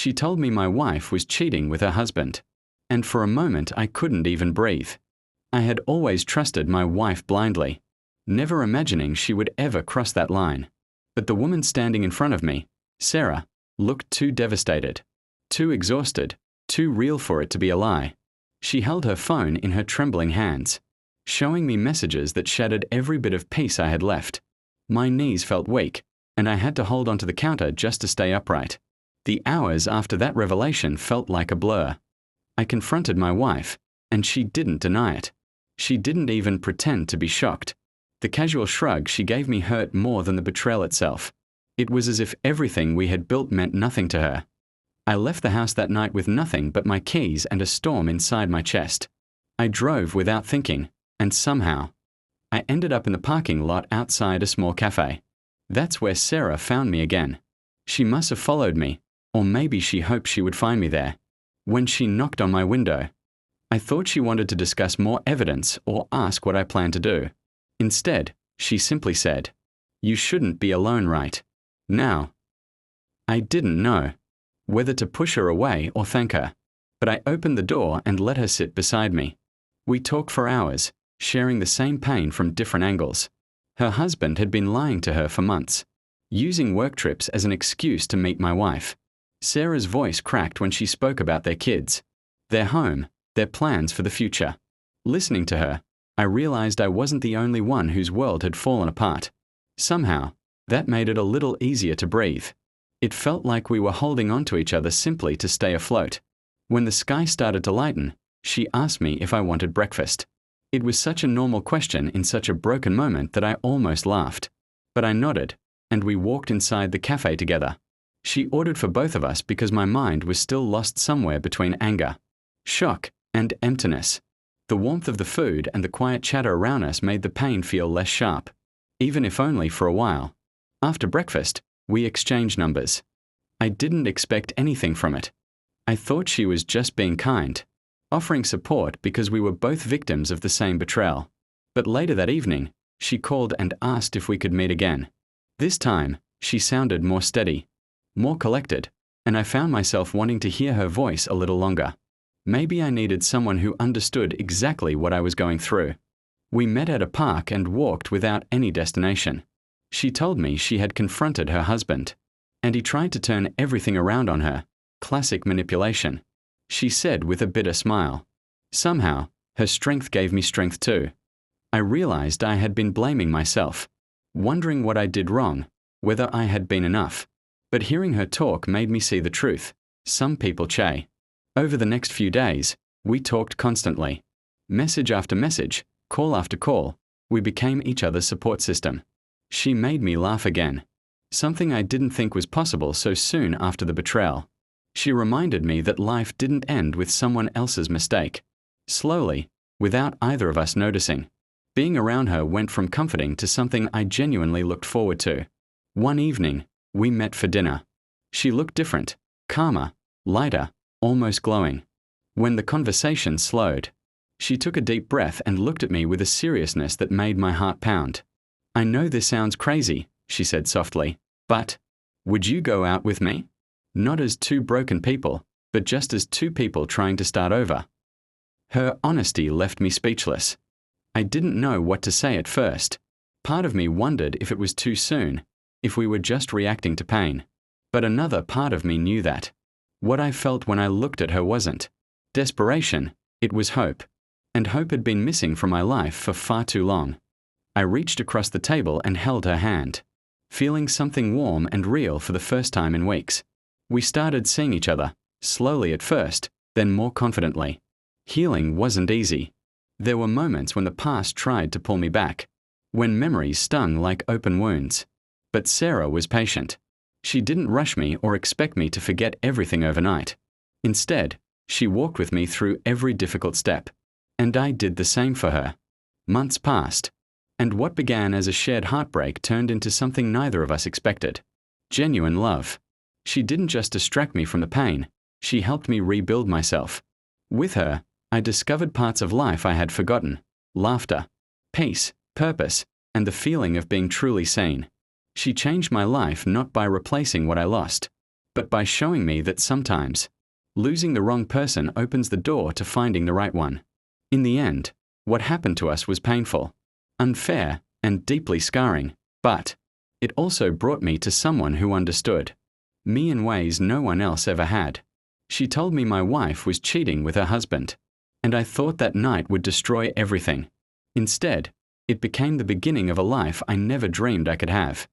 She told me my wife was cheating with her husband. And for a moment I couldn't even breathe. I had always trusted my wife blindly, never imagining she would ever cross that line. But the woman standing in front of me, Sarah, looked too devastated, too exhausted, too real for it to be a lie. She held her phone in her trembling hands, showing me messages that shattered every bit of peace I had left. My knees felt weak, and I had to hold onto the counter just to stay upright. The hours after that revelation felt like a blur. I confronted my wife, and she didn't deny it. She didn't even pretend to be shocked. The casual shrug she gave me hurt more than the betrayal itself. It was as if everything we had built meant nothing to her. I left the house that night with nothing but my keys and a storm inside my chest. I drove without thinking, and somehow, I ended up in the parking lot outside a small cafe. That's where Sarah found me again. She must have followed me, or maybe she hoped she would find me there. When she knocked on my window, I thought she wanted to discuss more evidence or ask what I planned to do. Instead, she simply said, "You shouldn't be alone right now." I didn't know whether to push her away or thank her, but I opened the door and let her sit beside me. We talked for hours, sharing the same pain from different angles. Her husband had been lying to her for months, using work trips as an excuse to meet my wife. Sarah's voice cracked when she spoke about their kids, their home, their plans for the future. Listening to her, I realized I wasn't the only one whose world had fallen apart. Somehow, that made it a little easier to breathe. It felt like we were holding on to each other simply to stay afloat. When the sky started to lighten, she asked me if I wanted breakfast. It was such a normal question in such a broken moment that I almost laughed. But I nodded, and we walked inside the cafe together. She ordered for both of us because my mind was still lost somewhere between anger, shock, and emptiness. The warmth of the food and the quiet chatter around us made the pain feel less sharp, even if only for a while. After breakfast, we exchanged numbers. I didn't expect anything from it. I thought she was just being kind, offering support because we were both victims of the same betrayal. But later that evening, she called and asked if we could meet again. This time, she sounded more steady, more collected, and I found myself wanting to hear her voice a little longer. Maybe I needed someone who understood exactly what I was going through. We met at a park and walked without any destination. She told me she had confronted her husband, and he tried to turn everything around on her. Classic manipulation, she said with a bitter smile. Somehow, her strength gave me strength too. I realized I had been blaming myself, wondering what I did wrong, whether I had been enough. But hearing her talk made me see the truth. Some people change. Over the next few days, we talked constantly. Message after message, call after call, we became each other's support system. She made me laugh again, something I didn't think was possible so soon after the betrayal. She reminded me that life didn't end with someone else's mistake. Slowly, without either of us noticing, being around her went from comforting to something I genuinely looked forward to. One evening, we met for dinner. She looked different, calmer, lighter, almost glowing. When the conversation slowed, she took a deep breath and looked at me with a seriousness that made my heart pound. "I know this sounds crazy," she said softly, "but would you go out with me? Not as two broken people, but just as two people trying to start over." Her honesty left me speechless. I didn't know what to say at first. Part of me wondered if it was too soon, if we were just reacting to pain. But another part of me knew that. What I felt when I looked at her wasn't desperation, it was hope. And hope had been missing from my life for far too long. I reached across the table and held her hand, feeling something warm and real for the first time in weeks. We started seeing each other, slowly at first, then more confidently. Healing wasn't easy. There were moments when the past tried to pull me back, when memories stung like open wounds. But Sarah was patient. She didn't rush me or expect me to forget everything overnight. Instead, she walked with me through every difficult step. And I did the same for her. Months passed, and what began as a shared heartbreak turned into something neither of us expected. Genuine love. She didn't just distract me from the pain, she helped me rebuild myself. With her, I discovered parts of life I had forgotten: laughter, peace, purpose, and the feeling of being truly seen. She changed my life not by replacing what I lost, but by showing me that sometimes losing the wrong person opens the door to finding the right one. In the end, what happened to us was painful, unfair, and deeply scarring, but it also brought me to someone who understood me in ways no one else ever had. She told me my wife was cheating with her husband, and I thought that night would destroy everything. Instead, it became the beginning of a life I never dreamed I could have.